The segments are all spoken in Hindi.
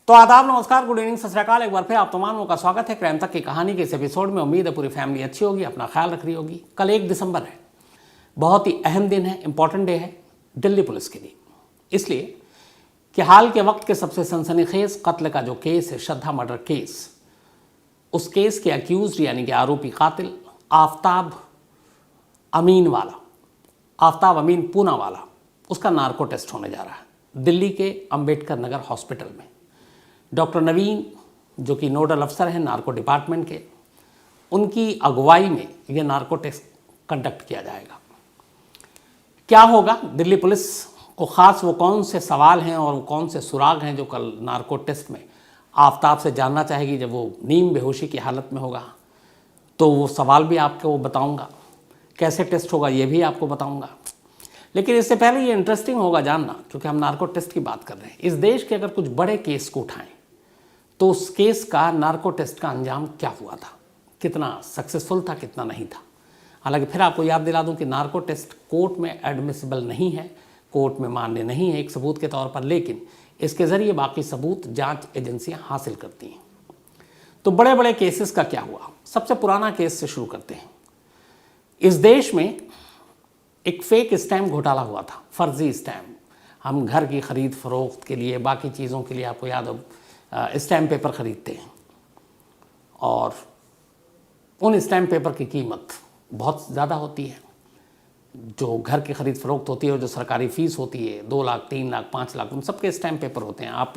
तो आदाब, नमस्कार, गुड इवनिंग, सत श्री अकाल। एक बार फिर आप तमाम लोगों का स्वागत है क्राइम तक की कहानी के इस एपिसोड में। उम्मीद है पूरी फैमिली अच्छी होगी, अपना ख्याल रख रही होगी। कल 1 दिसंबर है, बहुत ही अहम दिन है, इंपॉर्टेंट डे है दिल्ली पुलिस के लिए। इसलिए कि हाल के वक्त के सबसे सनसनीखेज कत्ल का जो केस है, श्रद्धा मर्डर केस, उस केस के अक्यूज यानी कि आरोपी कातिल आफ्ताब अमीन पूना वाला, उसका नार्को टेस्ट होने जा रहा है दिल्ली के अंबेडकर नगर हॉस्पिटल में। डॉक्टर नवीन, जो कि नोडल अफसर हैं नार्को डिपार्टमेंट के, उनकी अगुवाई में यह नार्को टेस्ट कंडक्ट किया जाएगा। क्या होगा दिल्ली पुलिस को खास वो कौन से सवाल हैं और वो कौन से सुराग हैं जो कल नार्को टेस्ट में आफ्ताब से जानना चाहेगी जब वो नीम बेहोशी की हालत में होगा। तो वो सवाल भी आपको बताऊंगा, कैसे टेस्ट होगा ये भी आपको बताऊंगा। लेकिन इससे पहले ये इंटरेस्टिंग होगा जानना, क्योंकि हम नार्को टेस्ट की बात कर रहे हैं, इस देश के अगर कुछ बड़े केस को उठाएं तो उस केस का नार्को टेस्ट का अंजाम क्या हुआ था, कितना सक्सेसफुल था, कितना नहीं था। हालांकि फिर आपको याद दिला दूं कि नार्को टेस्ट कोर्ट में एडमिसिबल नहीं है, कोर्ट में मान्य नहीं है एक सबूत के तौर पर, लेकिन इसके ज़रिए बाकी सबूत जांच एजेंसियां हासिल करती हैं। तो बड़े बड़े केसेस का क्या हुआ, सबसे पुराना केस से शुरू करते हैं। इस देश में एक फेक स्टैम्प घोटाला हुआ था, फर्जी स्टैम्प। हम घर की खरीद फरोख्त के लिए, बाकी चीज़ों के लिए, आपको याद हो, स्टैम्प पेपर ख़रीदते हैं और उन स्टैम्प पेपर की कीमत बहुत ज़्यादा होती है। जो घर की खरीद फरोख्त होती है और जो सरकारी फ़ीस होती है, 2 लाख, 3 लाख, 5 लाख, उन सबके स्टैम्प पेपर होते हैं। आप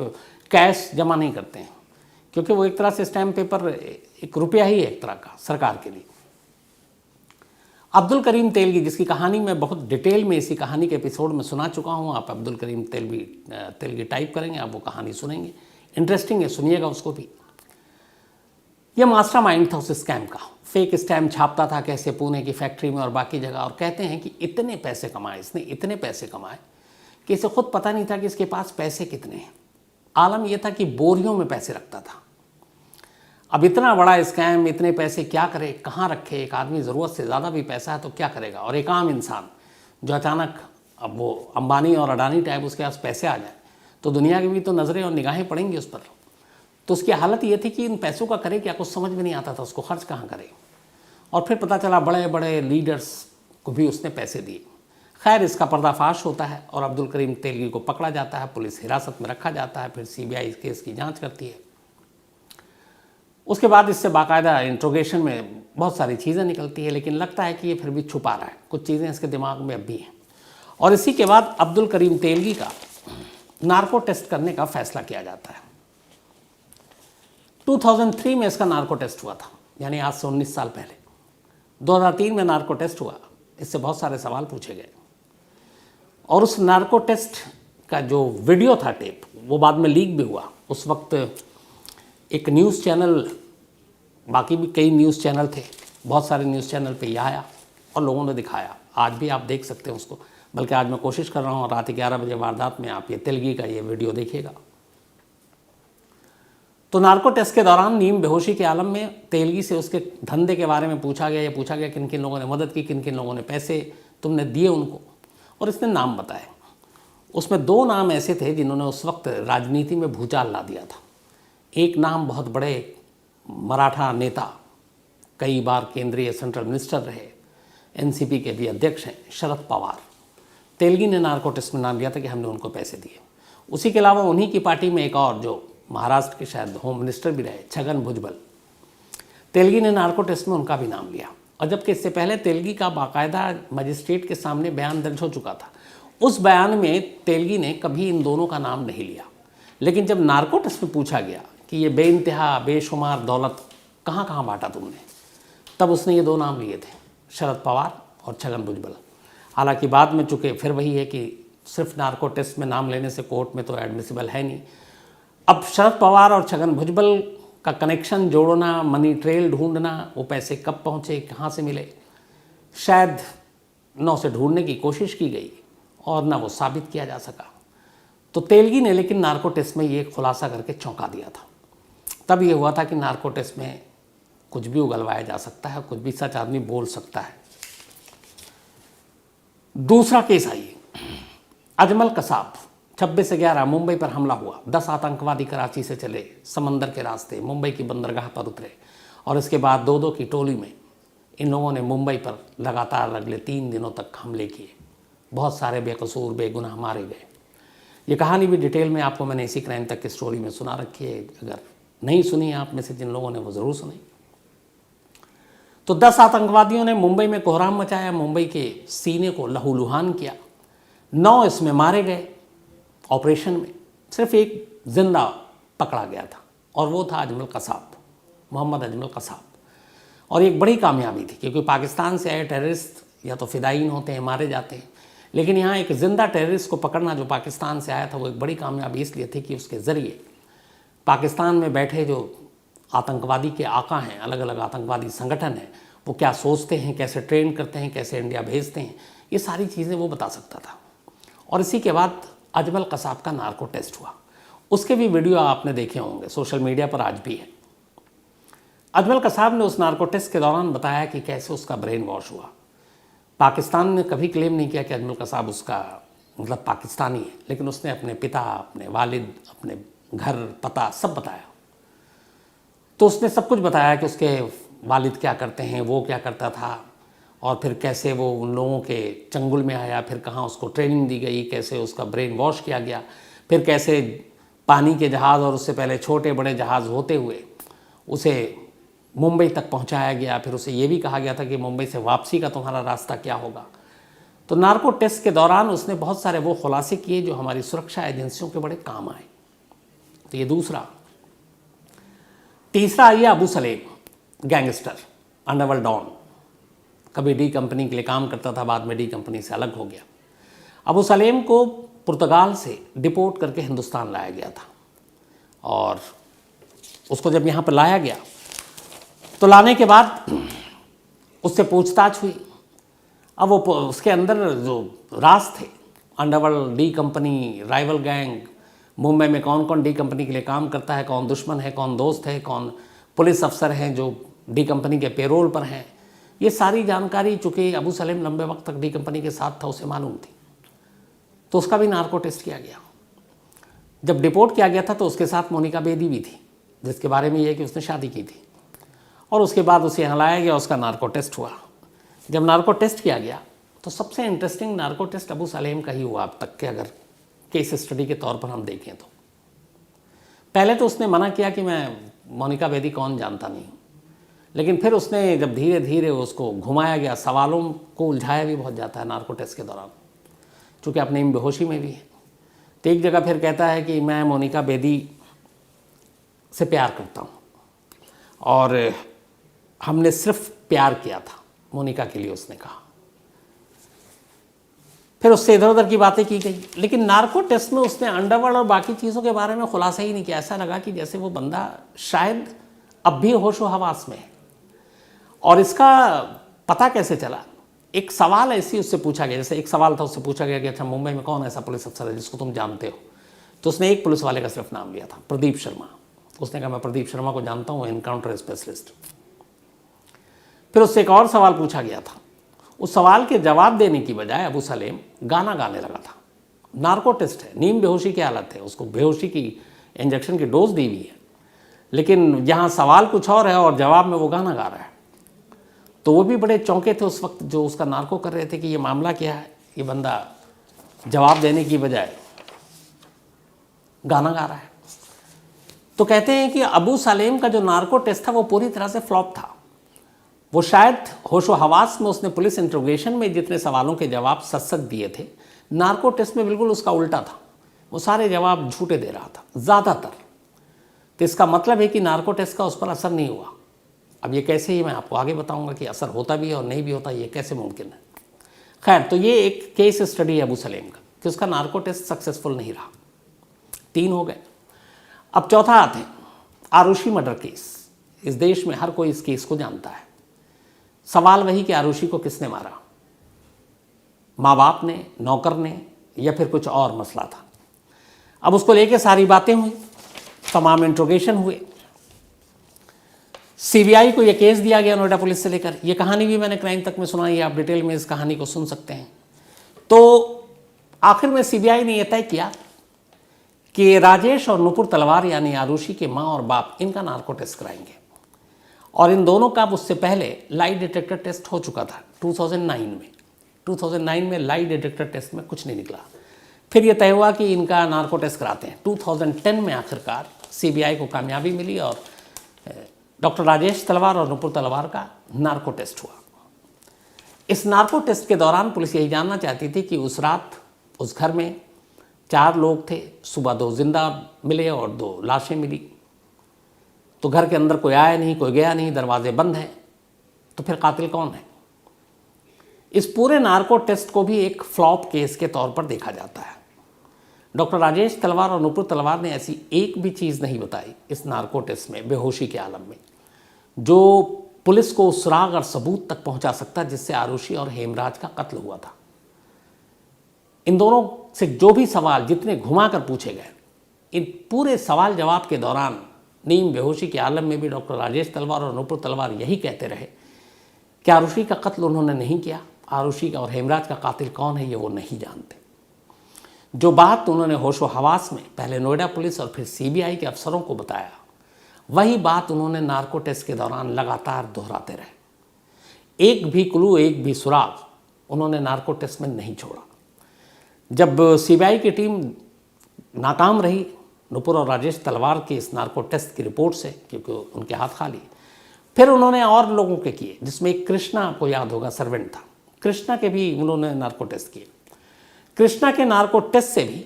कैश जमा नहीं करते हैं, क्योंकि वो एक तरह से स्टैम्प पेपर एक रुपया ही है एक तरह का सरकार के लिए। अब्दुल करीम तेलगी, जिसकी कहानी मैं बहुत डिटेल में इसी कहानी के एपिसोड में सुना चुका हूँ, आप अब्दुल करीम तेलगी टाइप करेंगे, आप वो कहानी सुनेंगे, इंटरेस्टिंग है, सुनिएगा उसको भी। यह मास्टरमाइंड था उस स्कैम का, फेक स्टैम्प छापता था कैसे पुणे की फैक्ट्री में और बाकी जगह। और कहते हैं कि इतने पैसे कमाए इसने, इतने पैसे कमाए कि इसे खुद पता नहीं था कि इसके पास पैसे कितने हैं। आलम यह था कि बोरियों में पैसे रखता था। अब इतना बड़ा स्कैम, इतने पैसे क्या करे, कहाँ रखे? एक आदमी ज़रूरत से ज़्यादा भी पैसा है तो क्या करेगा? और एक आम इंसान जो अचानक, अब वो अंबानी और अडानी टाइप उसके पास पैसे आ जाए तो दुनिया की भी तो नज़रें और निगाहें पड़ेंगी उस पर। तो उसकी हालत ये थी कि इन पैसों का करे क्या, कुछ समझ में नहीं आता था उसको, खर्च कहाँ करे। और फिर पता चला बड़े बड़े लीडर्स को भी उसने पैसे दिए। खैर, इसका पर्दाफाश होता है और अब्दुल करीम तेलगी को पकड़ा जाता है, पुलिस हिरासत में रखा जाता है, फिर CBI इस केस की जाँच करती है। उसके बाद इससे बाकायदा इंट्रोगेशन में बहुत सारी चीज़ें निकलती है, लेकिन लगता है कि ये फिर भी छुपा रहा है, कुछ चीज़ें इसके दिमाग में अब भी हैं। और इसी के बाद अब्दुल करीम तेलगी का नार्को टेस्ट करने का फैसला किया जाता है। 2003 में इसका नार्को टेस्ट हुआ था, यानी आज से 19 साल पहले। 2003 में नार्को टेस्ट हुआ, इससे बहुत सारे सवाल पूछे गए और उस नार्को टेस्ट का जो वीडियो था, टेप, वो बाद में लीक भी हुआ। उस वक्त एक न्यूज़ चैनल, बाकी भी कई न्यूज़ चैनल थे, बहुत सारे न्यूज़ चैनल पे यह आया और लोगों ने दिखाया। आज भी आप देख सकते हैं उसको, बल्कि आज मैं कोशिश कर रहा हूँ रात 11 बजे वारदात में आप ये तेलगी का ये वीडियो देखिएगा। तो नार्को टेस्ट के दौरान नीम बेहोशी के आलम में तेलगी से उसके धंधे के बारे में पूछा गया। ये पूछा गया किन किन लोगों ने मदद की, किन किन लोगों ने पैसे तुमने दिए उनको, और इसने नाम बताए। उसमें 2 नाम ऐसे थे जिन्होंने उस वक्त राजनीति में भूचाल ला दिया था। एक नाम बहुत बड़े मराठा नेता, कई बार केंद्रीय सेंट्रल मिनिस्टर रहे, NCP के भी अध्यक्ष हैं, शरद पवार। तेलगी ने नार्को टेस्ट में नाम लिया था कि हमने उनको पैसे दिए। उसी के अलावा उन्हीं की पार्टी में एक और जो महाराष्ट्र के शायद होम मिनिस्टर भी रहे, छगन भुजबल, तेलगी ने नार्को टेस्ट में उनका भी नाम लिया। और जबकि इससे पहले तेलगी का बाकायदा मजिस्ट्रेट के सामने बयान दर्ज हो चुका था। उस बयान में तेलगी ने कभी इन दोनों का नाम नहीं लिया, लेकिन जब नार्को टेस्ट में पूछा गया कि ये बेइंतहा बेशुमार दौलत कहाँ कहाँ बांटा तुमने, तब उसने ये 2 नाम लिए थे, शरद पवार और छगन भुजबल। हालांकि बाद में चूँकि फिर वही है कि सिर्फ नार्को टेस्ट में नाम लेने से कोर्ट में तो एडमिसिबल है नहीं। अब शरद पवार और छगन भुजबल का कनेक्शन जोड़ना, मनी ट्रेल ढूंढना, वो पैसे कब पहुँचे, कहाँ से मिले, शायद न उसे ढूंढने की कोशिश की गई और न वो साबित किया जा सका। तो तेलगी ने लेकिन नार्को टेस्ट में ये खुलासा करके चौंका दिया था। तब ये हुआ था कि नार्को टेस्ट में कुछ भी उगलवाया जा सकता है, कुछ भी सच आदमी बोल सकता है। दूसरा केस आइए, अजमल कसाब, 26/11 मुंबई पर हमला हुआ। 10 आतंकवादी कराची से चले समंदर के रास्ते, मुंबई की बंदरगाह पर उतरे और इसके बाद 2-2 की टोली में इन लोगों ने मुंबई पर लगातार अगले 3 दिनों तक हमले किए। बहुत सारे बेकसूर बेगुनाह मारे गए। ये कहानी भी डिटेल में आपको मैंने इसी क्राइम तक की स्टोरी में सुना रखी है। अगर नहीं सुनी आप में से जिन लोगों ने, वो ज़रूर सुनी। तो 10 आतंकवादियों ने मुंबई में कोहराम मचाया, मुंबई के सीने को लहूलुहान किया। 9 इसमें मारे गए ऑपरेशन में। सिर्फ एक जिंदा पकड़ा गया था और वो था अजमल कसाब, मोहम्मद अजमल कसाब। और एक बड़ी कामयाबी थी, क्योंकि पाकिस्तान से आए टेररिस्ट या तो फिदायीन होते हैं, मारे जाते हैं, लेकिन यहाँ एक जिंदा टेररिस्ट को पकड़ना जो पाकिस्तान से आया था, वो एक बड़ी कामयाबी इसलिए थी कि उसके ज़रिए पाकिस्तान में बैठे जो आतंकवादी के आका हैं, अलग अलग आतंकवादी संगठन हैं, वो क्या सोचते हैं, कैसे ट्रेन करते हैं, कैसे इंडिया भेजते हैं, ये सारी चीज़ें वो बता सकता था। और इसी के बाद अजमल कसाब का नार्को टेस्ट हुआ। उसके भी वीडियो आपने देखे होंगे, सोशल मीडिया पर आज भी है। अजमल कसाब ने उस नार्को टेस्ट के दौरान बताया कि कैसे उसका ब्रेन वॉश हुआ। पाकिस्तान ने कभी क्लेम नहीं किया कि अजमल कसाब उसका मतलब पाकिस्तानी है, लेकिन उसने अपने पिता, अपने वालिद, अपने घर, पता सब बताया। तो उसने सब कुछ बताया कि उसके वालिद क्या करते हैं, वो क्या करता था, और फिर कैसे वो उन लोगों के चंगुल में आया, फिर कहाँ उसको ट्रेनिंग दी गई, कैसे उसका ब्रेन वॉश किया गया, फिर कैसे पानी के जहाज़ और उससे पहले छोटे बड़े जहाज़ होते हुए उसे मुंबई तक पहुंचाया गया। फिर उसे ये भी कहा गया था कि मुंबई से वापसी का तुम्हारा रास्ता क्या होगा। तो नार्को टेस्ट के दौरान उसने बहुत सारे वो खुलासे किए जो हमारी सुरक्षा एजेंसियों के बड़े काम आए। तो ये दूसरा। तीसरा आइए Abu Salem, gangster, underworld don, कभी डी कंपनी के लिए काम करता था, बाद में डी कंपनी से अलग हो गया। अबू सलेम को पुर्तगाल से डिपोर्ट करके हिंदुस्तान लाया गया था और उसको जब यहाँ पर लाया गया तो लाने के बाद उससे पूछताछ हुई। अब वो उसके अंदर जो राज थे, underworld, D company, rival gang, Mumbai में कौन कौन डी कंपनी के लिए काम करता है, कौन दुश्मन है, कौन दोस्त है, कौन पुलिस अफसर हैं जो डी कंपनी के पेरोल पर हैं, ये सारी जानकारी चूँकि अबू सलेम लंबे वक्त तक डी कंपनी के साथ था, उसे मालूम थी। तो उसका भी नार्को टेस्ट किया गया। जब डिपोर्ट किया गया था तो उसके साथ मोनिका बेदी भी थी, जिसके बारे में यह कि उसने शादी की थी। और उसके बाद उसे यहाँ लाया गया, उसका नार्को टेस्ट हुआ। जब नार्को टेस्ट किया गया तो सबसे interesting narco test Abu Salem का ही हुआ अब तक के, अगर केस स्टडी के तौर पर हम देखें तो। पहले तो उसने मना किया कि मैं मोनिका बेदी कौन जानता नहीं, लेकिन फिर उसने जब धीरे धीरे उसको घुमाया गया, सवालों को उलझाया भी बहुत जाता है नार्को टेस्ट के दौरान, चूँकि अपने बेहोशी में भी है। तो एक जगह फिर कहता है कि मैं मोनिका बेदी से प्यार करता हूँ और हमने सिर्फ प्यार किया था मोनिका के लिए, उसने कहा। फिर उससे इधर उधर की बातें की गई, लेकिन नार्को टेस्ट में उसने अंडरवर्ल्ड और बाकी चीज़ों के बारे में खुलासा ही नहीं किया। ऐसा लगा कि जैसे वो बंदा शायद अब भी होशो हवास में है। और इसका पता कैसे चला, एक सवाल ऐसी उससे पूछा गया, जैसे एक सवाल था, उससे पूछा गया कि अच्छा मुंबई में कौन ऐसा पुलिस अफसर है जिसको तुम जानते हो। तो उसने एक पुलिस वाले का सिर्फ नाम लिया था, प्रदीप शर्मा। उसने कहा मैं प्रदीप शर्मा को जानता हूँ, एनकाउंटर स्पेशलिस्ट। फिर उससे एक और सवाल पूछा गया था। उस सवाल के जवाब देने की बजाय अबू सलेम गाना गाने लगा था। नार्को टेस्ट है, नीम बेहोशी की हालत है, उसको बेहोशी की इंजेक्शन की डोज दी हुई है, लेकिन यहाँ सवाल कुछ और है और जवाब में वो गाना गा रहा है। तो वो भी बड़े चौंके थे उस वक्त जो उसका नार्को कर रहे थे कि ये मामला क्या है, ये बंदा जवाब देने की बजाय गाना गा रहा है। तो कहते हैं कि अबू सलेम का जो नार्को टेस्ट था वो पूरी तरह से फ्लॉप था। वो शायद होशो हवास में उसने पुलिस इंट्रोगेशन में जितने सवालों के जवाब सच सच दिए थे, नार्को टेस्ट में बिल्कुल उसका उल्टा था। वो सारे जवाब झूठे दे रहा था ज़्यादातर। तो इसका मतलब है कि नार्को टेस्ट का उस पर असर नहीं हुआ। अब ये कैसे, ही मैं आपको आगे बताऊंगा कि असर होता भी है और नहीं भी होता, ये कैसे मुमकिन है। खैर, तो ये एक केस स्टडी है अबू सलेम का कि उसका नार्को टेस्ट सक्सेसफुल नहीं रहा। 3 हो गए। अब चौथा आते हैं आरुषि मर्डर केस। इस देश में हर कोई इस केस को जानता है। सवाल वही कि आरुषि को किसने मारा, माँ बाप ने, नौकर ने, या फिर कुछ और मसला था। अब उसको लेके सारी बातें हुई, तमाम इंट्रोगेशन हुए। सीबीआई को यह केस दिया गया नोएडा पुलिस से लेकर। यह कहानी भी मैंने क्राइम तक में सुनाई है, आप डिटेल में इस कहानी को सुन सकते हैं। तो आखिर में सीबीआई ने यह तय किया कि राजेश और नुपुर तलवार यानी आरुषि के माँ और बाप इनका नार्को टेस्ट कराएंगे। और इन दोनों का उससे पहले लाई डिटेक्टर टेस्ट हो चुका था 2009 में लाई डिटेक्टर टेस्ट में कुछ नहीं निकला। फिर ये तय हुआ कि इनका नार्को टेस्ट कराते हैं। 2010 में आखिरकार सीबीआई को कामयाबी मिली और डॉक्टर राजेश तलवार और नुपुर तलवार का नार्को टेस्ट हुआ। इस नार्को टेस्ट के दौरान पुलिस यही जानना चाहती थी कि उस रात उस घर में 4 लोग थे, सुबह 2 जिंदा मिले और 2 लाशें मिली। तो घर के अंदर कोई आया नहीं, कोई गया नहीं, दरवाजे बंद हैं, तो फिर कातिल कौन है? इस पूरे नार्को टेस्ट को भी एक फ्लॉप केस के तौर पर देखा जाता है। डॉक्टर राजेश तलवार और नुपुर तलवार ने ऐसी एक भी चीज़ नहीं बताई इस नार्को टेस्ट में, बेहोशी के आलम में, जो पुलिस को उस सुराग और सबूत तक पहुंचा सकता जिससे आरुषि और हेमराज का कत्ल हुआ था। इन दोनों से जो भी सवाल जितने घुमा कर पूछे गए, इन पूरे सवाल जवाब के दौरान नीम बेहोशी के आलम में भी डॉक्टर राजेश तलवार और नुपुर तलवार यही कहते रहे कि आरुषि का कत्ल उन्होंने नहीं किया। आरुषि का और हेमराज का कातिल कौन है ये वो नहीं जानते। जो बात उन्होंने होशो हवास में पहले नोएडा पुलिस और फिर सीबीआई के अफसरों को बताया, वही बात उन्होंने नार्को टेस्ट के दौरान लगातार दोहराते रहे। एक भी क्लू, एक भी सुराग उन्होंने नार्को टेस्ट में नहीं छोड़ा। जब सीबीआई की टीम नाकाम रही नुपुर और राजेश तलवार के इस नार्को टेस्ट की रिपोर्ट से, क्योंकि उनके हाथ खाली, फिर उन्होंने और लोगों के किए, जिसमें एक कृष्णा, आपको याद होगा, सर्वेंट था। कृष्णा के भी उन्होंने नार्को टेस्ट किए। कृष्णा के नार्को टेस्ट से भी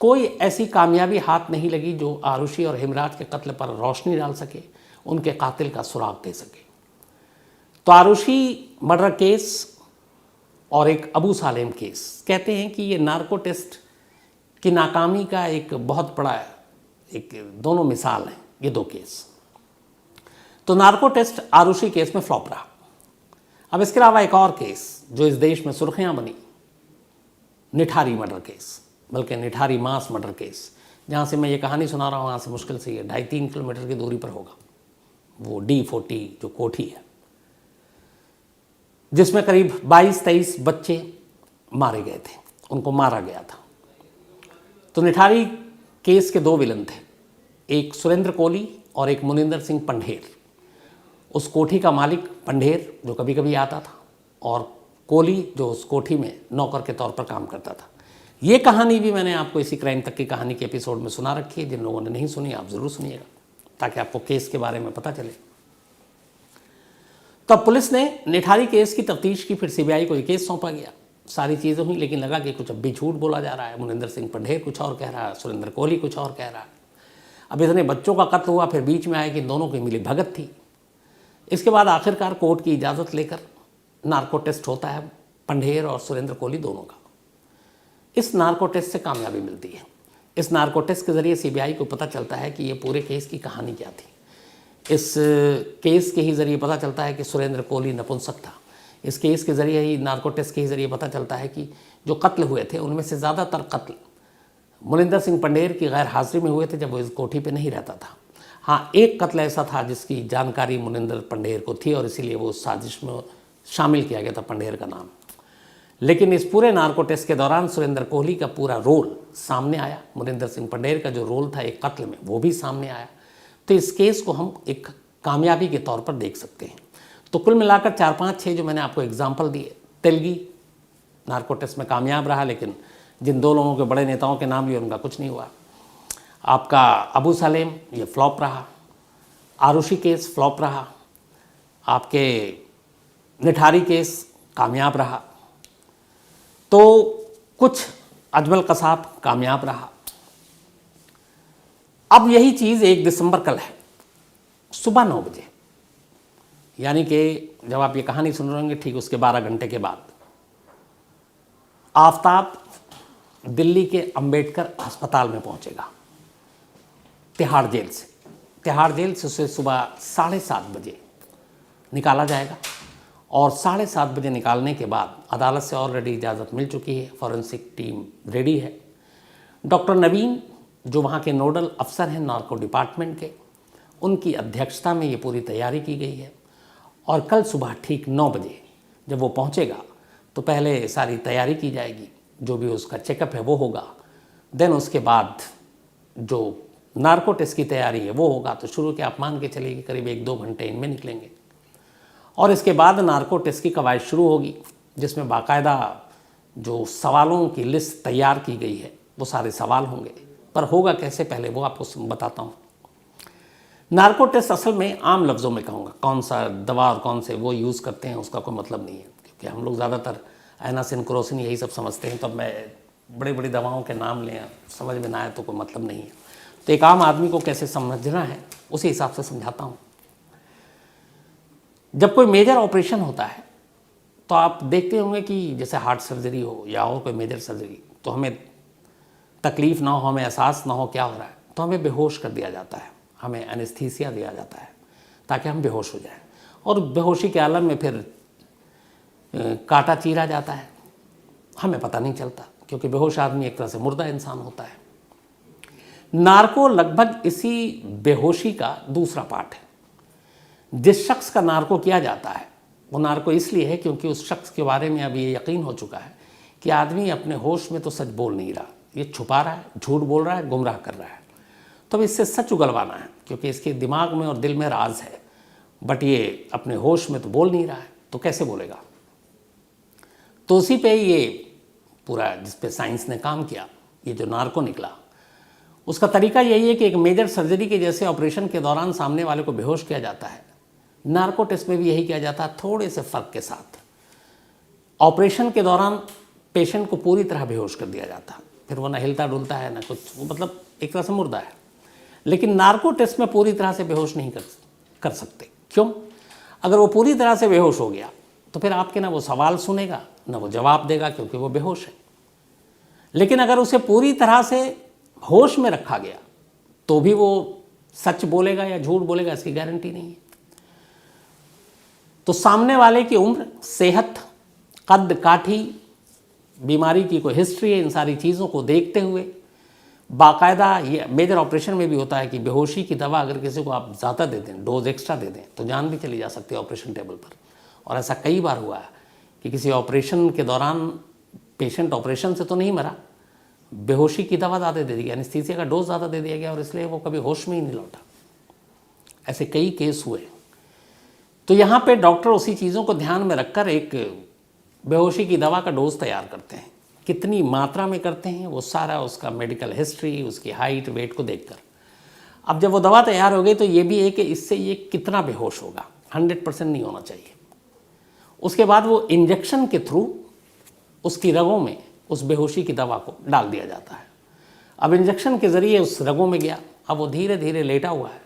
कोई ऐसी कामयाबी हाथ नहीं लगी जो आरुषि और हेमराज के कत्ल पर रोशनी डाल सके, उनके कातिल का सुराग दे सके। तो आरुषि मर्डर केस और एक अबू सालेम केस, कहते हैं कि ये नार्को टेस्ट की नाकामी का एक बहुत बड़ा दोनों मिसाल हैं ये 2 केस। तो नार्को टेस्ट आरुषि केस में फ्लॉप रहा। अब इसके अलावा एक और केस जो इस देश में सुर्खियां बनी, निठारी मर्डर केस, बल्कि निठारी मास मर्डर केस, जहाँ से मैं ये कहानी सुना रहा हूँ वहाँ से मुश्किल से ये 2.5-3 किलोमीटर की दूरी पर होगा वो D40 जो कोठी है, जिसमें करीब 22-23 बच्चे मारे गए थे, उनको मारा गया था। तो निठारी केस के 2 विलन थे, एक सुरेंद्र कोहली और एक मुनिंदर सिंह पंढेर। उस कोठी का मालिक पंढेर जो कभी कभी आता था, और कोहली जो उस कोठी में नौकर के तौर पर काम करता था। ये कहानी भी मैंने आपको इसी क्राइम तक की कहानी के एपिसोड में सुना रखी है। जिन लोगों ने नहीं सुनी आप ज़रूर सुनिएगा, ताकि आपको केस के बारे में पता चले। तब पुलिस ने निठारी केस की तफ्तीश की, फिर सीबीआई को ये केस सौंपा गया, सारी चीज़ें हुई, लेकिन लगा कि कुछ अब भी झूठ बोला जा रहा है। मुनिंदर सिंह पंढेर कुछ और कह रहा है, सुरेंद्र कोहली कुछ और कह रहा है। अब इतने बच्चों का कत्ल हुआ, फिर बीच में आया कि दोनों की मिली भगत थी। इसके बाद आखिरकार कोर्ट की इजाज़त लेकर नार्को टेस्ट होता है पंढेर और सुरेंद्र कोहली दोनों का। इस नार्को टेस्ट से कामयाबी मिलती है। इस नार्को टेस्ट के ज़रिए सीबीआई को पता चलता है कि ये पूरे केस की कहानी क्या थी। इस केस के ही ज़रिए पता चलता है कि सुरेंद्र कोहली नपुंसक था। इस केस के ज़रिए ही, नार्को टेस्ट के ही ज़रिए पता चलता है कि जो कत्ल हुए थे उनमें से ज़्यादातर कत्ल मुनिंदर सिंह पंढेर की गैर हाजिरी में हुए थे, जब वो इस कोठी पे नहीं रहता था। हाँ, एक कत्ल ऐसा था जिसकी जानकारी मुनिंदर पंढेर को थी और इसीलिए वो साजिश में शामिल किया गया था पंढेर का नाम। लेकिन इस पूरे नार्को टेस्ट के दौरान सुरेंद्र कोहली का पूरा रोल सामने आया, मुनिंदर सिंह पंढेर का जो रोल था एक कत्ल में वो भी सामने आया। तो इस केस को हम एक कामयाबी के तौर पर देख सकते हैं। तो कुल मिलाकर 4-5-6 जो मैंने आपको एग्जाम्पल दिए, तेलगी नार्को टेस्ट में कामयाब रहा, लेकिन जिन 2 लोगों के बड़े नेताओं के नाम लिए उनका कुछ नहीं हुआ। आपका अबू सालेम ये फ्लॉप रहा, आरुषि केस फ्लॉप रहा, आपके निठारी केस कामयाब रहा, तो कुछ अजमल कसाब कामयाब रहा। अब यही चीज़ 1 दिसंबर कल है, सुबह 9 बजे, यानी कि जब आप ये कहानी सुन रहे होंगे ठीक उसके 12 घंटे के बाद, आफताब दिल्ली के अंबेडकर अस्पताल में पहुंचेगा तिहाड़ जेल से। तिहाड़ जेल से उसे सुबह 7:30 बजे निकाला जाएगा और 7:30 बजे निकालने के बाद अदालत से ऑलरेडी इजाज़त मिल चुकी है, फॉरेंसिक टीम रेडी है। डॉक्टर नवीन जो वहाँ के नोडल अफसर हैं नार्को डिपार्टमेंट के, उनकी अध्यक्षता में ये पूरी तैयारी की गई है। और कल सुबह ठीक 9 बजे जब वो पहुँचेगा तो पहले सारी तैयारी की जाएगी, जो भी उसका चेकअप है वो होगा। देन उसके बाद जो नार्को टेस्ट की तैयारी है वो होगा, तो शुरू के आप मान के चलिए कि करीब 1-2 घंटे इनमें निकलेंगे। और इसके बाद नार्को टेस्ट की कवायद शुरू होगी, जिसमें बाकायदा जो सवालों की लिस्ट तैयार की गई है वो सारे सवाल होंगे। पर होगा कैसे, पहले वो आपको बताता हूँ। नार्को टेस्ट असल में आम लफ्ज़ों में कहूँगा, कौन सा दवा और कौन से वो यूज़ करते हैं उसका कोई मतलब नहीं है, क्योंकि हम लोग ज़्यादातर एनासिन, क्रोसिन यही सब समझते हैं। तो अब मैं बड़ी बड़ी दवाओं के नाम लें, समझ में ना आए तो कोई मतलब नहीं है। तो एक आम आदमी को कैसे समझना है उसी हिसाब से समझाता हूँ। जब कोई मेजर ऑपरेशन होता है तो आप देखते होंगे कि जैसे हार्ट सर्जरी हो या और कोई मेजर सर्जरी, तो हमें तकलीफ़ ना हो, हमें एहसास ना हो क्या हो रहा है, तो हमें बेहोश कर दिया जाता है, हमें एनेस्थीसिया दिया जाता है ताकि हम बेहोश हो जाएं। और बेहोशी के आलम में फिर कांटा चीरा जाता है, हमें पता नहीं चलता, क्योंकि बेहोश आदमी एक तरह से मुर्दा इंसान होता है। नार्को लगभग इसी बेहोशी का दूसरा पार्ट है। जिस शख्स का नार्को किया जाता है वो नार्को इसलिए है क्योंकि उस शख्स के बारे में अब ये यकीन हो चुका है कि आदमी अपने होश में तो सच बोल नहीं रहा, ये छुपा रहा है, झूठ बोल रहा है, गुमराह कर रहा है। तो अब इससे सच उगलवाना है, क्योंकि इसके दिमाग में और दिल में राज है, बट ये अपने होश में तो बोल नहीं रहा है, तो कैसे बोलेगा। तो उसी पे ये पूरा जिस पे साइंस ने काम किया, ये जो नार्को निकला, उसका तरीका यही है कि एक मेजर सर्जरी के जैसे ऑपरेशन के दौरान सामने वाले को बेहोश किया जाता है। नार्को टेस्ट में भी यही किया जाता है, थोड़े से फ़र्क के साथ। ऑपरेशन के दौरान पेशेंट को पूरी तरह बेहोश कर दिया जाता है, फिर वो ना हिलता डुलता है ना कुछ, मतलब एक तरह से मुर्दा है। लेकिन नार्को टेस्ट में पूरी तरह से बेहोश नहीं कर सकते। क्यों? अगर वो पूरी तरह से बेहोश हो गया तो फिर आपके ना वो सवाल सुनेगा ना वो जवाब देगा, क्योंकि वो बेहोश है। लेकिन अगर उसे पूरी तरह से होश में रखा गया तो भी वो सच बोलेगा या झूठ बोलेगा, इसकी गारंटी नहीं है। तो सामने वाले की उम्र, सेहत, कद काठी, बीमारी की कोई हिस्ट्री है, इन सारी चीज़ों को देखते हुए बाकायदा ये मेजर ऑपरेशन में भी होता है कि बेहोशी की दवा अगर किसी को आप ज़्यादा दे दें, डोज एक्स्ट्रा दे दें, तो जान भी चली जा सकती है ऑपरेशन टेबल पर। और ऐसा कई बार हुआ है कि किसी ऑपरेशन के दौरान पेशेंट ऑपरेशन से तो नहीं मरा, बेहोशी की दवा ज़्यादा दे दी गई, एनेस्थीसिया का डोज ज़्यादा दे दिया गया और इसलिए वो कभी होश में ही नहीं लौटा। ऐसे कई केस हुए। तो यहाँ पे डॉक्टर उसी चीज़ों को ध्यान में रखकर एक बेहोशी की दवा का डोज तैयार करते हैं। कितनी मात्रा में करते हैं वो सारा उसका मेडिकल हिस्ट्री, उसकी हाइट, वेट को देखकर। अब जब वो दवा तैयार हो गई तो ये भी है कि इससे ये कितना बेहोश होगा, 100% नहीं होना चाहिए। उसके बाद वो इंजेक्शन के थ्रू उसकी रगों में उस बेहोशी की दवा को डाल दिया जाता है। अब इंजेक्शन के ज़रिए उस रगों में गया, अब वो धीरे धीरे लेटा हुआ है,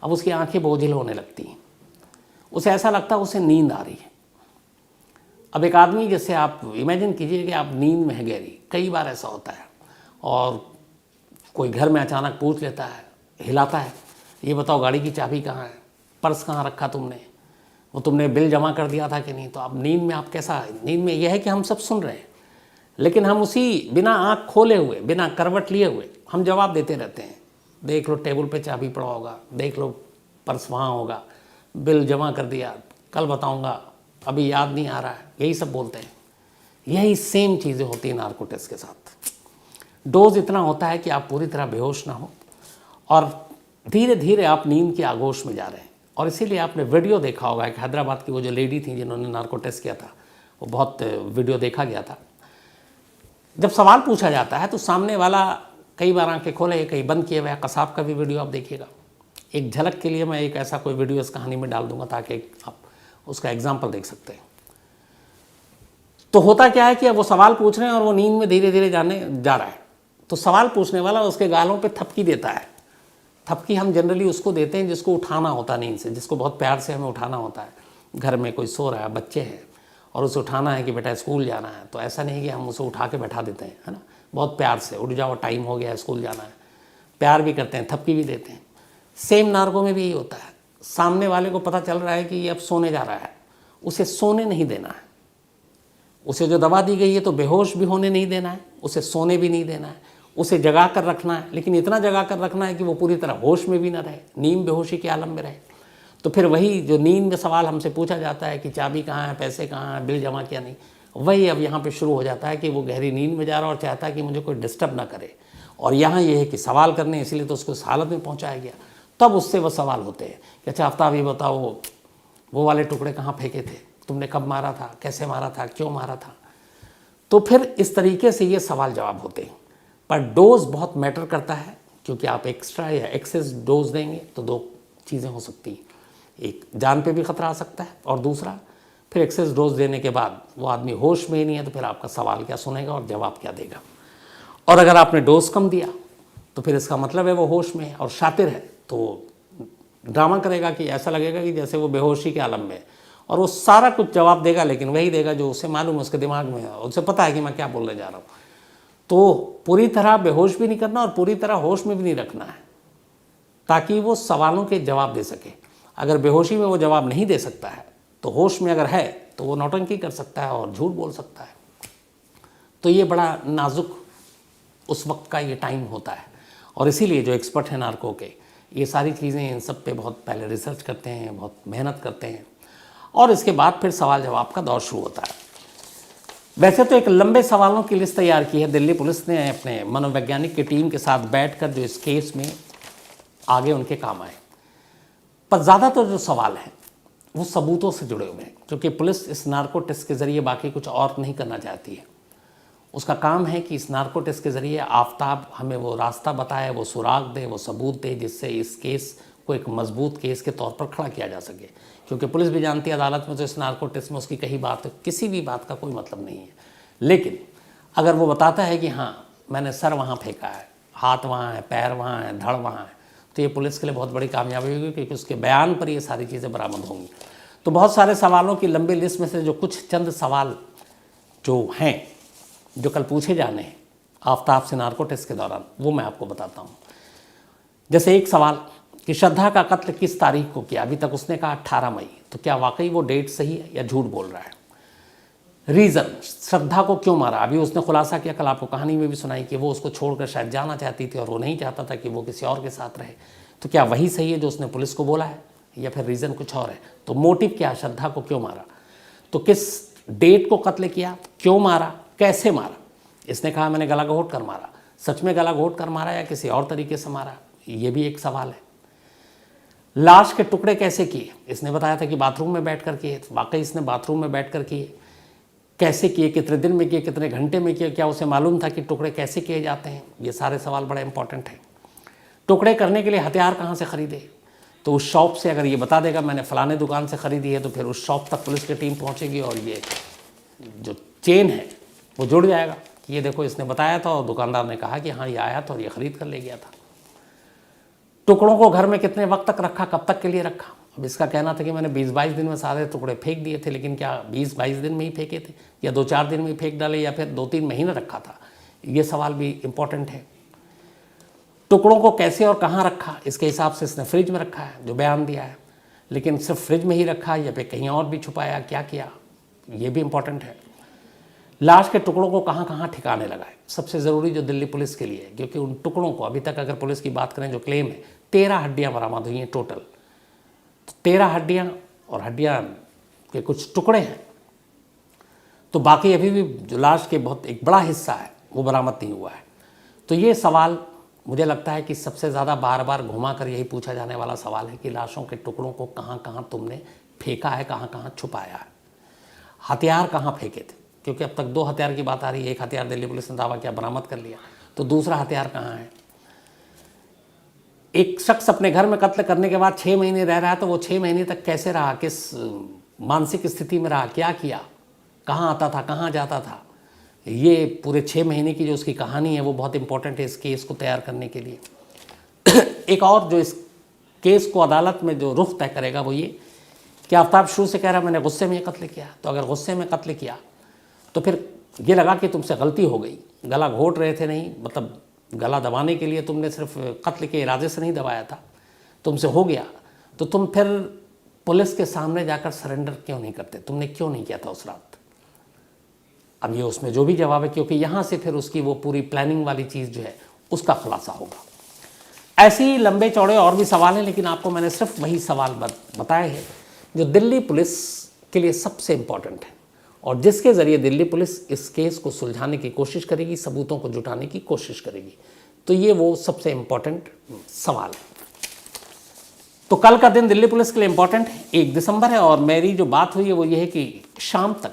अब उसकी आंखें बोझिल होने लगती हैं, उसे ऐसा लगता है उसे नींद आ रही है। अब एक आदमी, जैसे आप इमेजिन कीजिए कि आप नींद में है गहरी, कई बार ऐसा होता है, और कोई घर में अचानक पूछ लेता है, हिलाता है, ये बताओ गाड़ी की चाबी कहाँ है, पर्स कहाँ रखा तुमने, वो तुमने बिल जमा कर दिया था कि नहीं। तो अब नींद में आप कैसा, नींद में यह है कि हम सब सुन रहे हैं, लेकिन हम उसी बिना आँख खोले हुए, बिना करवट लिए हुए हम जवाब देते रहते हैं। देख लो टेबल पे चाबी पड़ा होगा, देख लो पर्स वहाँ होगा, बिल जमा कर दिया, कल बताऊँगा, अभी याद नहीं आ रहा है, यही सब बोलते हैं। यही सेम चीज़ें होती हैं नार्को टेस्ट के साथ। डोज इतना होता है कि आप पूरी तरह बेहोश ना हो और धीरे धीरे आप नींद के आगोश में जा रहे हैं। और इसीलिए आपने वीडियो देखा होगा, एक हैदराबाद की वो जो लेडी थी जिन्होंने नार्को टेस्ट किया था, वो बहुत वीडियो देखा गया था। जब सवाल पूछा जाता है तो सामने वाला कई बार आंखें खोले, कई बंद किए हुए। कसाब का भी वीडियो आप देखिएगा। एक झलक के लिए मैं एक ऐसा कोई वीडियो इस कहानी में डाल दूंगा ताकि आप उसका एग्जाम्पल देख सकते हैं। तो होता क्या है कि अब वो सवाल पूछ रहे हैं और वो नींद में धीरे धीरे जा रहा है। तो सवाल पूछने वाला उसके गालों पे थपकी देता है। थपकी हम जनरली उसको देते हैं जिसको उठाना होता है नींद से, जिसको बहुत प्यार से हमें उठाना होता है। घर में कोई सो रहा है, बच्चे हैं, और उसे उठाना है कि बेटा स्कूल जाना है, तो ऐसा नहीं कि हम उसे उठा के बैठा देते हैं, है ना, बहुत प्यार से, उठ जाओ टाइम हो गया स्कूल जाना है, प्यार भी करते हैं, थपकी भी देते हैं। सेम नार्को में भी यही होता है। सामने वाले को पता चल रहा है कि ये अब सोने जा रहा है, उसे सोने नहीं देना है। उसे जो दवा दी गई है तो बेहोश भी होने नहीं देना है, उसे सोने भी नहीं देना है, उसे जगा कर रखना है, लेकिन इतना जगा कर रखना है कि वो पूरी तरह होश में भी ना रहे, नींद बेहोशी के आलम में रहे। तो फिर वही जो नींद में सवाल हमसे पूछा जाता है कि चाबी कहाँ है, पैसे कहाँ हैं, बिल जमा किया नहीं, वही अब यहाँ पे शुरू हो जाता है कि वो गहरी नींद में जा रहा है और चाहता है कि मुझे कोई डिस्टर्ब ना करे और यहाँ ये है कि सवाल करने, इसलिए तो उसको इस हालत में पहुँचाया गया। तब उससे वो सवाल होते हैं कि अच्छा आफ्ताब ये बताओ वो वाले टुकड़े कहाँ फेंके थे, तुमने कब मारा था, कैसे मारा था, क्यों मारा था। तो फिर इस तरीके से ये सवाल जवाब होते हैं। पर डोज बहुत मैटर करता है, क्योंकि आप एक्स्ट्रा या एक्सेस डोज देंगे तो दो चीज़ें हो सकती हैं, एक जान पे भी खतरा आ सकता है, और दूसरा फिर एक्सेस डोज देने के बाद वो आदमी होश में ही नहीं है, तो फिर आपका सवाल क्या सुनेगा और जवाब क्या देगा। और अगर आपने डोज कम दिया तो फिर इसका मतलब है वो होश में है और शातिर है, तो ड्रामा करेगा कि ऐसा लगेगा कि जैसे वो बेहोशी के आलम में है, और वो सारा कुछ जवाब देगा, लेकिन वही देगा जो उसे मालूम है, उसके दिमाग में है, उसे पता है कि मैं क्या बोलने जा रहा हूँ। तो पूरी तरह बेहोश भी नहीं करना और पूरी तरह होश में भी नहीं रखना है, ताकि वो सवालों के जवाब दे सके। अगर बेहोशी में वो जवाब नहीं दे सकता है तो होश में अगर है तो वो नौटंकी कर सकता है और झूठ बोल सकता है। तो ये बड़ा नाजुक उस वक्त का ये टाइम होता है, और इसीलिए जो एक्सपर्ट हैं नार्को के, ये सारी चीज़ें इन सब पे बहुत पहले रिसर्च करते हैं, बहुत मेहनत करते हैं, और इसके बाद फिर सवाल जवाब का दौर शुरू होता है। वैसे तो एक लंबे सवालों की लिस्ट तैयार की है दिल्ली पुलिस ने अपने मनोवैज्ञानिक की टीम के साथ बैठकर, जो इस केस में आगे उनके काम आए। पर ज़्यादातर जो सवाल हैं वो सबूतों से जुड़े हुए हैं, क्योंकि पुलिस इस नार्को टेस्ट के ज़रिए बाकी कुछ और नहीं करना चाहती है। उसका काम है कि इस नार्को टेस्ट के ज़रिए आफ्ताब हमें वो रास्ता बताए, वो सुराग दे, वो सबूत दे, जिससे इस केस को एक मजबूत केस के तौर पर खड़ा किया जा सके। क्योंकि पुलिस भी जानती है अदालत में तो इस नार्को टेस्ट में उसकी कहीं बात, किसी भी बात का कोई मतलब नहीं है। लेकिन अगर वो बताता है कि हाँ मैंने सर वहाँ फेंका है, हाथ वहाँ है, पैर वहाँ है, धड़ वहाँ है, तो ये पुलिस के लिए बहुत बड़ी कामयाबी होगी, क्योंकि उसके बयान पर ये सारी चीज़ें बरामद होंगी। तो बहुत सारे सवालों की लंबी लिस्ट में से जो कुछ चंद सवाल जो हैं, जो कल पूछे जाने हैं आफ्ताब से नार्को टेस्ट के दौरान, वो मैं आपको बताता हूँ। जैसे एक सवाल कि श्रद्धा का कत्ल किस तारीख को किया, अभी तक उसने कहा 18 मई, तो क्या वाकई वो डेट सही है या झूठ बोल रहा है। रीज़न, श्रद्धा को क्यों मारा, अभी उसने खुलासा किया, कल आपको कहानी में भी सुनाई कि वो उसको छोड़कर शायद जाना चाहती थी और वो नहीं चाहता था कि वो किसी और के साथ रहे। तो क्या वही सही है जो उसने पुलिस को बोला है, या फिर रीज़न कुछ और है। तो मोटिव क्या, श्रद्धा को क्यों मारा, तो किस डेट को कत्ल किया, क्यों मारा, कैसे मारा। इसने कहा मैंने गला घोट कर मारा, सच में गला घोट कर मारा या किसी और तरीके से मारा, ये भी एक सवाल है। लाश के टुकड़े कैसे किए, इसने बताया था कि बाथरूम में बैठकर किए, वाकई इसने बाथरूम में बैठकर किए, कैसे किए, कितने दिन में किए, कितने घंटे में किए, क्या उसे मालूम था कि टुकड़े कैसे किए जाते हैं। ये सारे सवाल बड़े इंपॉर्टेंट हैं। टुकड़े करने के लिए हथियार कहाँ से खरीदे, तो उस शॉप से अगर ये बता देगा मैंने फलाने दुकान से ख़रीदी है, तो फिर उस शॉप तक पुलिस की टीम पहुँचेगी और ये जो चेन है वो जुड़ जाएगा कि ये देखो इसने बताया था और दुकानदार ने कहा कि हाँ ये आया था और ये ख़रीद कर ले गया था। टुकड़ों को घर में कितने वक्त तक रखा, कब तक के लिए रखा। अब इसका कहना था कि मैंने 20-22 दिन में सारे टुकड़े फेंक दिए थे, लेकिन क्या 20-22 दिन में ही फेंके थे, या 2-4 दिन में ही फेंक डाले, या फिर 2-3 महीने रखा था। ये सवाल भी इम्पोर्टेंट है। टुकड़ों को कैसे और कहाँ रखा, इसके हिसाब से इसने फ्रिज में रखा है जो बयान दिया है, लेकिन सिर्फ फ्रिज में ही रखा या फिर कहीं और भी छुपाया, क्या किया, ये भी इम्पोर्टेंट है। लाश के टुकड़ों को कहाँ कहाँ ठिकाने लगाए, सबसे ज़रूरी जो दिल्ली पुलिस के लिए है, क्योंकि उन टुकड़ों को अभी तक अगर पुलिस की बात करें जो क्लेम है 13 हड्डियाँ बरामद हुई हैं टोटल, तो 13 हड्डियाँ और हड्डियाँ के कुछ टुकड़े हैं, तो बाकी अभी भी जो लाश के बहुत एक बड़ा हिस्सा है वो बरामद नहीं हुआ है। तो ये सवाल मुझे लगता है कि सबसे ज़्यादा बार बार घुमा कर यही पूछा जाने वाला सवाल है कि लाशों के टुकड़ों को कहाँ कहाँ तुमने फेंका है, कहाँ कहाँ छुपाया है। हथियार कहाँ फेंके थे, क्योंकि अब तक 2 हथियार की बात आ रही है। एक हथियार दिल्ली पुलिस ने दावा किया बरामद कर लिया, तो दूसरा हथियार कहाँ है। एक शख्स अपने घर में कत्ल करने के बाद 6 महीने रह रहा है, तो वो 6 महीने तक कैसे रहा, किस मानसिक स्थिति में रहा, क्या किया, कहाँ आता था, कहाँ जाता था। ये पूरे 6 महीने की जो उसकी कहानी है वो बहुत इंपॉर्टेंट है इस केस को तैयार करने के लिए। एक और जो इस केस को अदालत में जो रुख तय करेगा वो ये कि आफ्ताब शुरू से कह रहा मैंने गुस्से में कत्ल किया, तो अगर गुस्से में कत्ल किया तो फिर ये लगा कि तुमसे गलती हो गई, गला घोट रहे थे, नहीं मतलब गला दबाने के लिए तुमने सिर्फ कत्ल के इरादे से नहीं दबाया था, तुमसे हो गया, तो तुम फिर पुलिस के सामने जाकर सरेंडर क्यों नहीं करते, तुमने क्यों नहीं किया था उस रात। अब ये उसमें जो भी जवाब है, क्योंकि यहाँ से फिर उसकी वो पूरी प्लानिंग वाली चीज़ जो है उसका खुलासा होगा। ऐसे ही लंबे चौड़े और भी सवाल हैं, लेकिन आपको मैंने सिर्फ वही सवाल बताए हैं जो दिल्ली पुलिस के लिए सबसे इम्पॉर्टेंट है और जिसके ज़रिए दिल्ली पुलिस इस केस को सुलझाने की कोशिश करेगी, सबूतों को जुटाने की कोशिश करेगी। तो ये वो सबसे इम्पोर्टेंट सवाल है। तो कल का दिन दिल्ली पुलिस के लिए इम्पोर्टेंट है, 1 दिसंबर है, और मेरी जो बात हुई है वो ये है कि शाम तक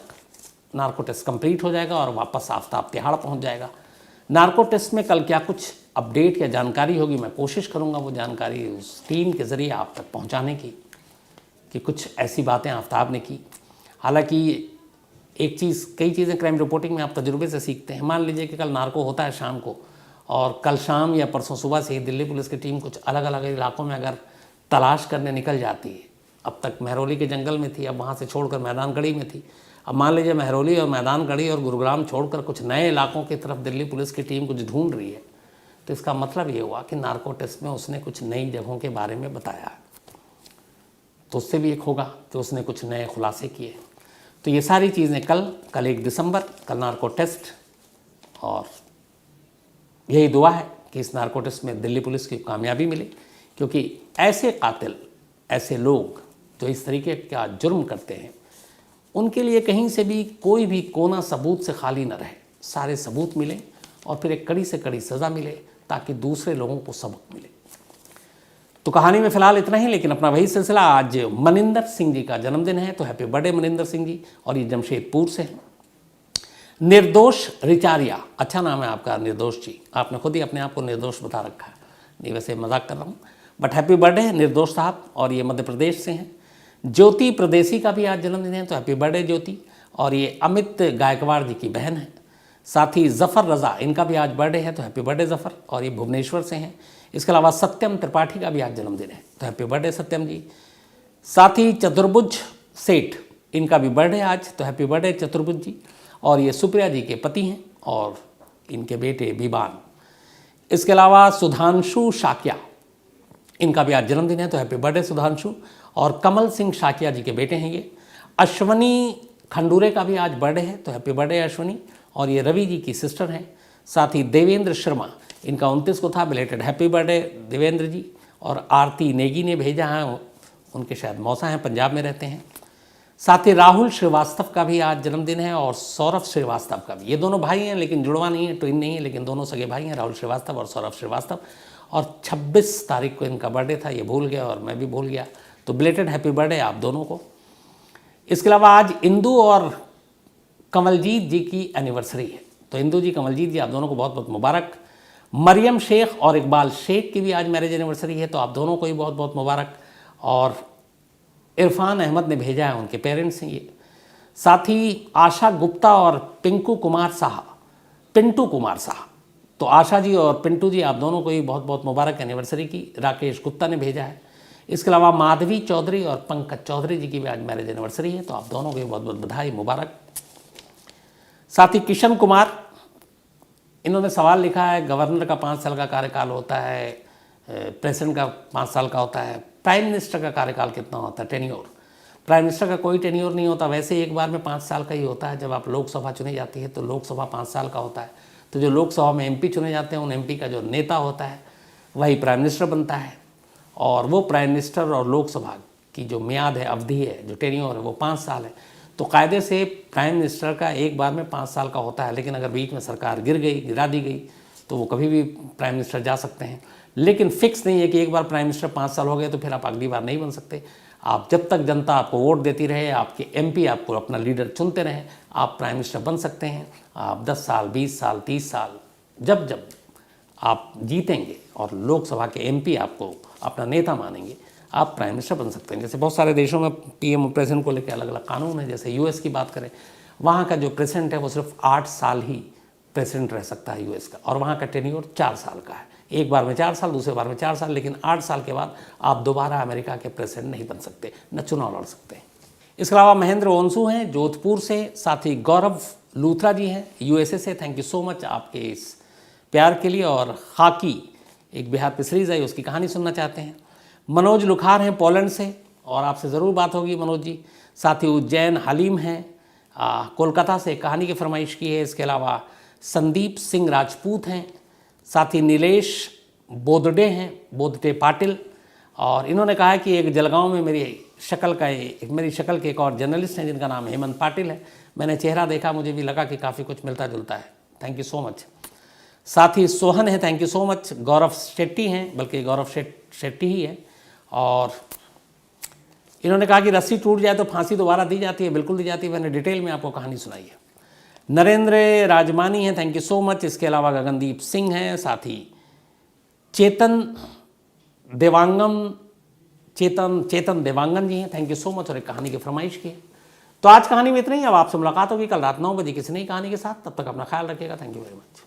नार्को टेस्ट कंप्लीट हो जाएगा और वापस आफ्ताब तिहाड़ पहुंच जाएगा। नार्को टेस्ट में कल क्या कुछ अपडेट या जानकारी होगी, मैं कोशिश करूंगा वो जानकारी उस टीम के ज़रिए आप तक पहुंचाने की, कि कुछ ऐसी बातें आफ्ताब ने की। हालांकि एक चीज़, कई चीज़ें क्राइम रिपोर्टिंग में आप तजुर्बे से सीखते हैं। मान लीजिए कि कल नार्को होता है शाम को, और कल शाम या परसों सुबह से ही दिल्ली पुलिस की टीम कुछ अलग अलग इलाकों में अगर तलाश करने निकल जाती है। अब तक महरौली के जंगल में थी, अब वहाँ से छोड़कर मैदानगढ़ी में थी। अब मान लीजिए महरौली और मैदानगढ़ी और गुरुग्राम छोड़कर कुछ नए इलाकों की तरफ दिल्ली पुलिस की टीम कुछ ढूंढ रही है, तो इसका मतलब ये हुआ कि नार्को टेस्ट में उसने कुछ नई जगहों के बारे में बताया। तो उससे भी एक होगा कि उसने कुछ नए खुलासे किए। तो ये सारी चीज़ें कल 1 दिसंबर, कल नार्को टेस्ट, और यही दुआ है कि इस नार्को टेस्ट में दिल्ली पुलिस की कामयाबी मिले, क्योंकि ऐसे कातिल, ऐसे लोग जो इस तरीके का जुर्म करते हैं, उनके लिए कहीं से भी कोई भी कोना सबूत से खाली न रहे। सारे सबूत मिले और फिर एक कड़ी से कड़ी सज़ा मिले, ताकि दूसरे लोगों को सबक मिले। तो कहानी में फ़िलहाल इतना ही, लेकिन अपना वही सिलसिला। आज मनिंदर सिंह जी का जन्मदिन है, तो हैप्पी बर्थडे मनिंदर सिंह जी, और ये जमशेदपुर से हैं। निर्दोष रिचारिया, अच्छा नाम है आपका निर्दोष जी, आपने खुद ही अपने आप को निर्दोष बता रखा है। नहीं, वैसे मजाक कर रहा हूँ, बट हैप्पी बर्थडे निर्दोष साहब, और ये मध्य प्रदेश से हैं। ज्योति प्रदेशी का भी आज जन्मदिन है, तो हैप्पी बर्थडे ज्योति, और ये अमित गायकवाड़ जी की बहन है। साथ ही ज़फ़र रज़ा, इनका भी आज बर्थडे है, तो हैप्पी बर्थडे ज़फ़र, और ये भुवनेश्वर से हैं। इसके अलावा सत्यम त्रिपाठी का भी आज जन्मदिन है, तो हैप्पी बर्थडे सत्यम जी। साथ ही चतुर्भुज सेठ, इनका भी बर्थडे आज, तो हैप्पी बर्थडे चतुर्भुज जी, और ये सुप्रिया जी के पति हैं और इनके बेटे विबान। इसके अलावा सुधांशु शाक्या, इनका भी आज जन्मदिन है, तो हैप्पी बर्थडे सुधांशु, और कमल सिंह शाक्या जी के बेटे हैं ये। अश्वनी खंडूरे का भी आज बर्थडे है, तो हैप्पी बर्थडे अश्वनी, और ये रवि जी की सिस्टर हैं। साथ ही देवेंद्र शर्मा, इनका 29 को था, बिलेटेड हैप्पी बर्थडे देवेंद्र जी। और आरती नेगी ने भेजा है, उनके शायद मौसा हैं, पंजाब में रहते हैं। साथ ही राहुल श्रीवास्तव का भी आज जन्मदिन है, और सौरभ श्रीवास्तव का भी। ये दोनों भाई हैं, लेकिन जुड़वा नहीं है, ट्विन नहीं है, लेकिन दोनों सगे भाई हैं, राहुल श्रीवास्तव और सौरभ श्रीवास्तव। और 26 तारीख को इनका बर्थडे था, ये भूल गया और मैं भी भूल गया, तो बिलेटेड हैप्पी बर्थडे आप दोनों को। इसके अलावा आज इंदू और कमलजीत जी की एनिवर्सरी है, तो इंदू जी, कमलजीत जी, आप दोनों को बहुत बहुत मुबारक। मरियम शेख और इकबाल शेख की भी आज मैरिज एनिवर्सरी है, तो आप दोनों को भी बहुत बहुत मुबारक। और इरफान अहमद ने भेजा है, उनके पेरेंट्स हैं ये। साथ ही आशा गुप्ता और पिंटू कुमार साहा, तो आशा जी और पिंटू जी, आप दोनों को ही बहुत बहुत मुबारक एनिवर्सरी की, राकेश गुप्ता ने भेजा है। इसके अलावा माधवी चौधरी और पंकज चौधरी जी की भी आज मैरिज एनिवर्सरी है, तो आप दोनों को भी बहुत बहुत बधाई, मुबारक। साथ ही किशन कुमार, इन्होंने सवाल लिखा है, गवर्नर का 5 साल का कार्यकाल होता है, प्रेसिडेंट का 5 साल का होता है, प्राइम मिनिस्टर का कार्यकाल कितना होता है, टेन्योर। प्राइम मिनिस्टर का कोई टेन्योर नहीं होता, वैसे एक बार में 5 साल का ही होता है। जब आप लोकसभा चुनी जाती है तो लोकसभा 5 साल का होता है, तो जो लोकसभा में एमपी चुने जाते हैं, उन एमपी का जो नेता होता है वही प्राइम मिनिस्टर बनता है, और वो प्राइम मिनिस्टर और लोकसभा की जो मियाद है, अवधि है, जो टेन्योर है, वो 5 साल है। तो कायदे से प्राइम मिनिस्टर का एक बार में 5 साल का होता है, लेकिन अगर बीच में सरकार गिरा दी गई तो वो कभी भी प्राइम मिनिस्टर जा सकते हैं। लेकिन फिक्स नहीं है कि एक बार प्राइम मिनिस्टर 5 साल हो गए तो फिर आप अगली बार नहीं बन सकते। आप जब तक जनता आपको वोट देती रहे, आपके एमपी आपको अपना लीडर चुनते रहे, आप प्राइम मिनिस्टर बन सकते हैं। आप 10 साल, 20 साल, 30 साल, जब जब आप जीतेंगे और लोकसभा के एमपी आपको अपना नेता मानेंगे, आप प्राइम मिनिस्टर बन सकते हैं। जैसे बहुत सारे देशों में पीएम प्रेसिडेंट को लेकर अलग अलग कानून है। जैसे यूएस की बात करें, वहाँ का जो प्रेसिडेंट है वो सिर्फ 8 साल ही प्रेसिडेंट रह सकता है यूएस का, और वहाँ का टेन्योर 4 साल का है। एक बार में 4 साल, दूसरे बार में 4 साल, लेकिन 8 साल के बाद आप दोबारा अमेरिका के प्रेसिडेंट नहीं बन सकते, न चुनाव लड़ सकते हैं। इसके अलावा महेंद्र ओंसू हैं जोधपुर से, साथ ही गौरव लूथरा जी हैं यूएसए से। थैंक यू सो मच आपके इस प्यार के लिए। और खाकी, एक बिहार की सीरीज़ आई, उसकी कहानी सुनना चाहते हैं। मनोज लुखार हैं पोलैंड से, और आपसे ज़रूर बात होगी मनोज जी। साथ ही उज्जैन हलीम हैं कोलकाता से, कहानी की फरमाइश की है। इसके अलावा संदीप सिंह राजपूत हैं, साथ ही नीलेश बोदडे हैं, बोदडे पाटिल, और इन्होंने कहा है कि एक जलगांव में मेरी शक्ल के एक और जर्नलिस्ट हैं जिनका नाम हेमंत पाटिल है। मैंने चेहरा देखा, मुझे भी लगा कि काफ़ी कुछ मिलता जुलता है। Thank you so much. साथ ही सोहन है, थैंक यू सो मच। गौरव शेट्टी हैं, बल्कि गौरव शेट्टी ही है, और इन्होंने कहा कि रस्सी टूट जाए तो फांसी दोबारा दी जाती है। बिल्कुल दी जाती है, मैंने डिटेल में आपको कहानी सुनाई है। नरेंद्र राजमानी हैं, थैंक यू सो मच। इसके अलावा गगनदीप सिंह हैं, साथ ही चेतन देवांगन जी हैं, थैंक यू सो मच, और एक कहानी की फरमाइश की। तो आज कहानी में इतना ही। अब आपसे मुलाकात होगी कल रात 9 बजे किसी नई कहानी के साथ। तब तक अपना ख्याल रखिएगा। Thank you very much.